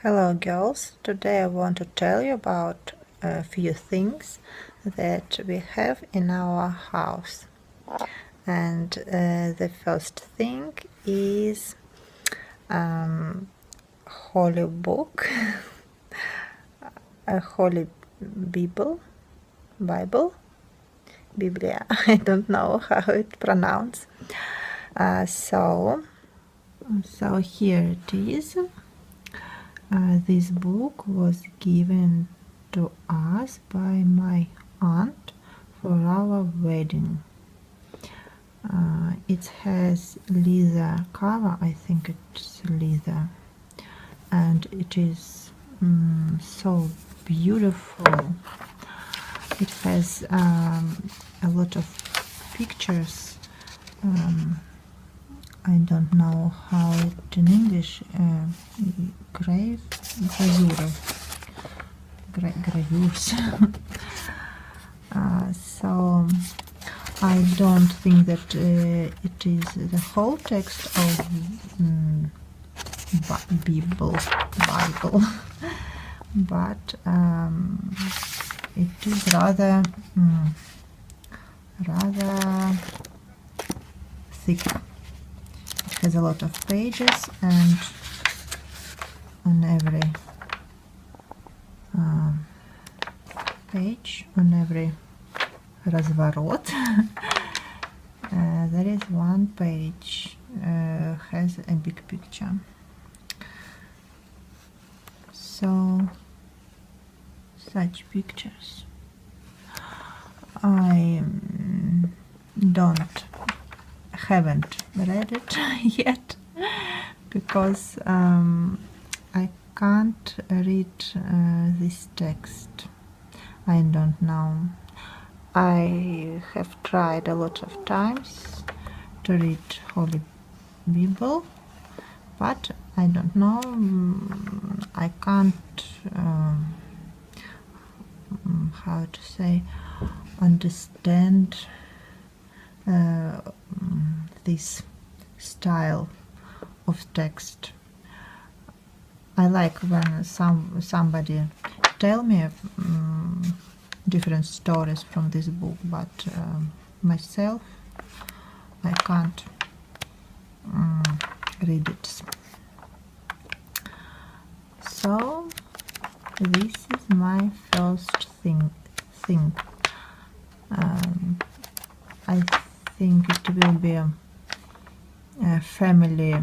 Hello girls, today I want to tell you about a few things that we have in our house. And the first thing is holy book, a holy Bible, Biblia, I don't know how it pronounced. So here it is. This book was given to us by my aunt for our wedding. It has leather cover, I think it's leather, and it is so beautiful. It has a lot of pictures. I don't know how it in English. Gravures. So I don't think that it is the whole text of Bible, but it is rather thick. It has a lot of pages, and on every page, on every разворот, there is one page has a big picture. So such pictures. I haven't read it yet because I can't read this text. I don't know. I have tried a lot of times to read Holy Bible, but I don't know. I can't how to say understand this style of text. I like when somebody tell me different stories from this book, but myself I can't read it. So this is my first thing. I think it will be a family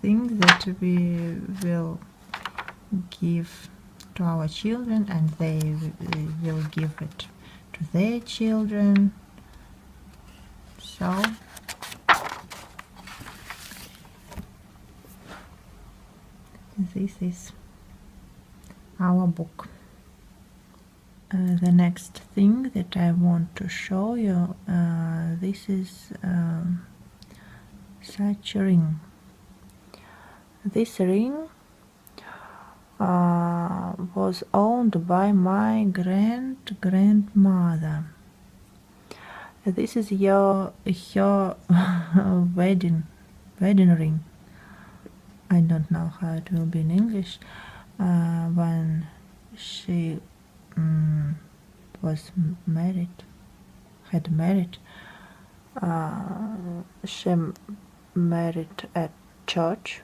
thing that we will give to our children, and they will give it to their children. So this is our book. The next thing that I want to show you, this is such a ring. This ring was owned by my grandmother. This is her wedding ring. I don't know how it will be in English. When she was married, she married at church,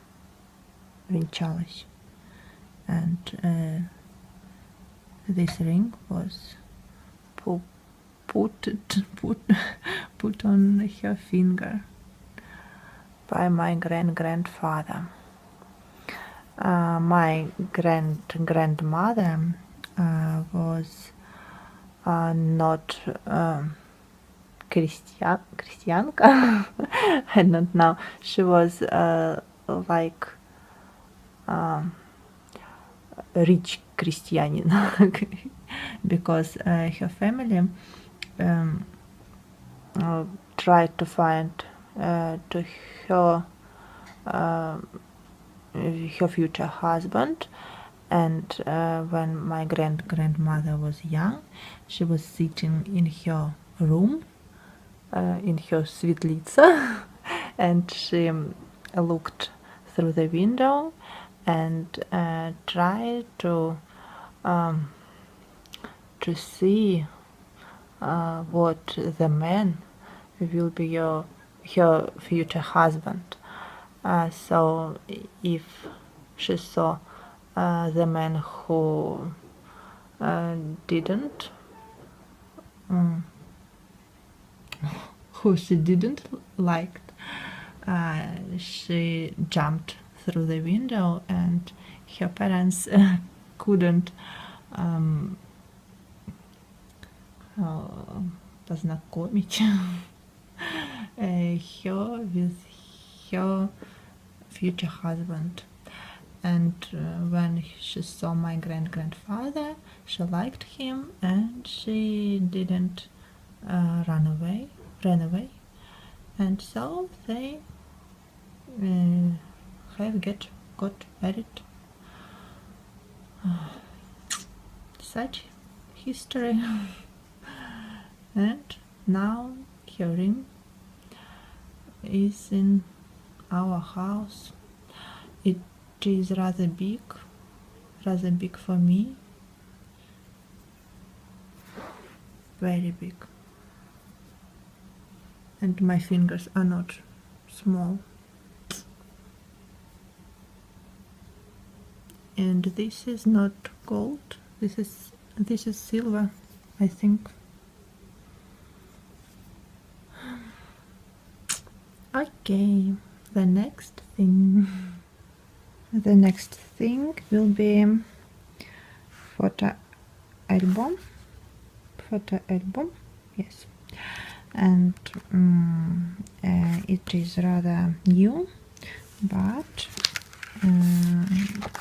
венчалась, and this ring was put on her finger by my grandfather. My grandmother was not Christianka. I don't know. She was like rich Christian because her family tried to find to her future husband, and when my grandmother was young, she was sitting in her room in her sветлица, and she looked through the window and tried to see what the man will be her future husband. So if she saw the man who didn't who she didn't like, she jumped through the window, and her parents couldn't познакомить her with her future husband. And when she saw my grandfather, she liked him, and she didn't ran away, and so they have got married. Such history. And now her ring is in our house. It is rather big for me, very big, and my fingers are not small. And this is not gold, this is silver, I think. Okay, the next thing will be photo album, yes, and it is rather new, but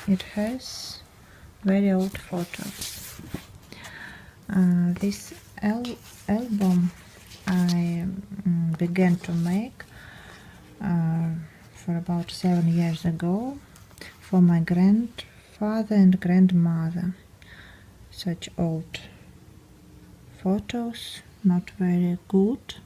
it has very old photos. This album I began to make for about 7 years ago for my grandfather and grandmother. Such old photos, not very good.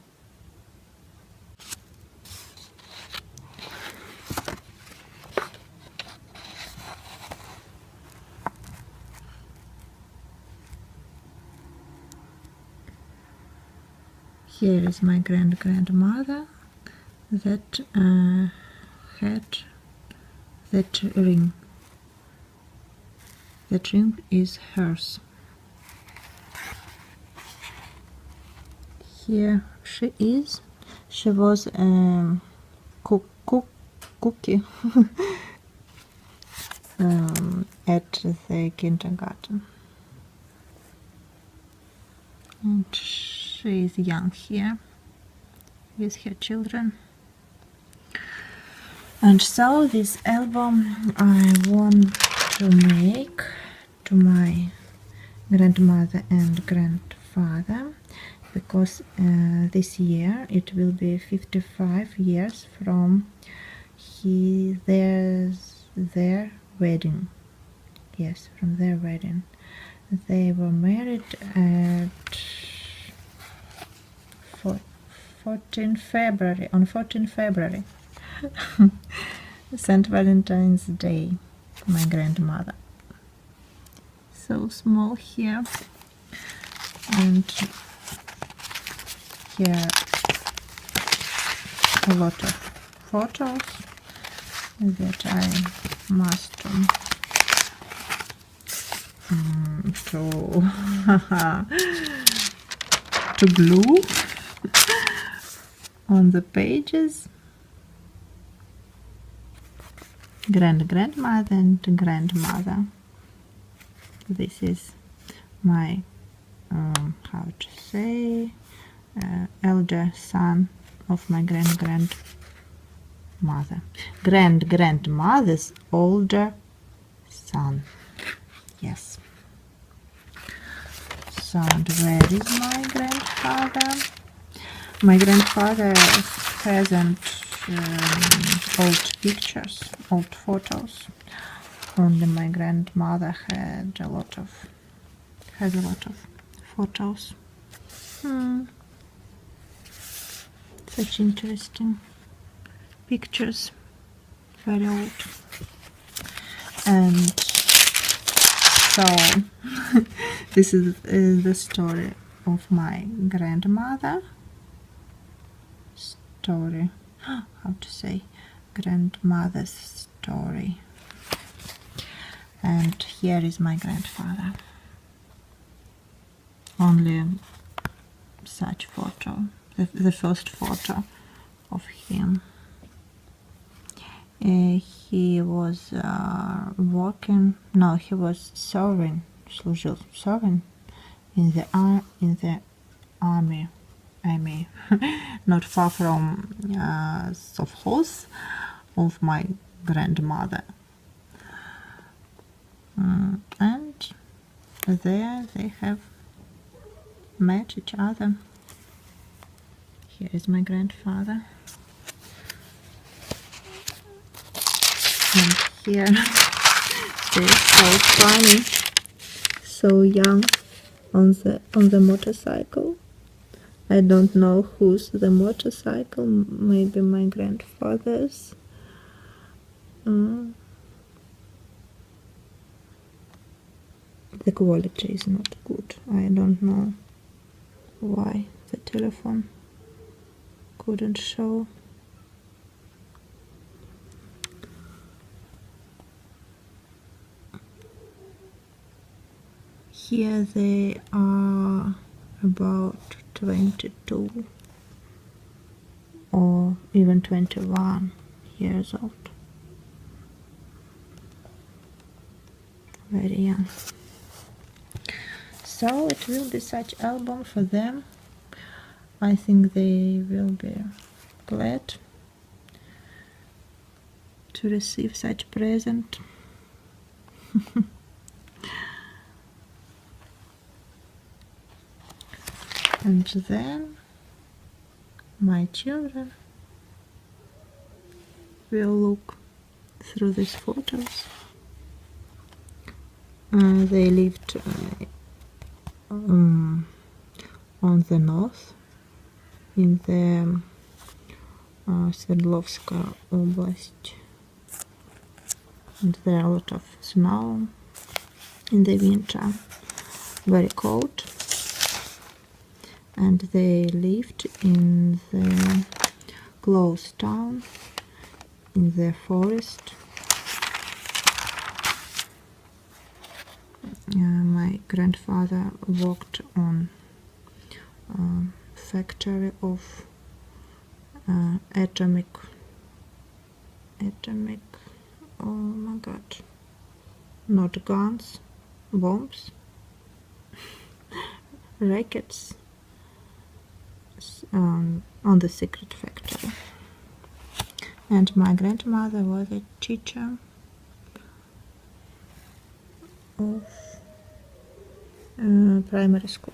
Here is my grandmother that had that ring. That ring is hers. Here she is. She was a cookie at the kindergarten. And she is young here with her children. And so this album I want to make to my grandmother and grandfather, because this year it will be 55 years from their wedding. Yes, from their wedding. They were married at 14 February, on 14 February. St. Valentine's Day, my grandmother. So small here, and here a lot of photos that I must to glue on the pages. Grandmother and grandmother. This is my how to say elder son of my grandmother. Grandmother's older son. Yes. So, and where is my grandfather? My grandfather hasn't old pictures, old photos. Only my grandmother has a lot of photos. Such interesting pictures, very old. And so this is the story of my grandmother. How to say, grandmother's story. And here is my grandfather. Only such photo, the first photo of him. He was working. No, he was serving. Serving in the army. Not far from Sovkhoz of my grandmother. And there they have met each other. Here is my grandfather. And here they're so funny, so young on the motorcycle. I don't know whose the motorcycle, maybe my grandfather's. The quality is not good. I don't know why the telephone couldn't show. Here they are about 22 or even 21 years old. Very young. So it will be such album for them. I think they will be glad to receive such present. And then my children will look through these photos. They lived on the north in the Sverdlovsk Oblast, and there are a lot of snow in the winter, very cold. And they lived in the close town, in the forest. My grandfather worked on factory of atomic, oh my god, not guns, bombs, rackets, on the secret factory. And my grandmother was a teacher of primary school.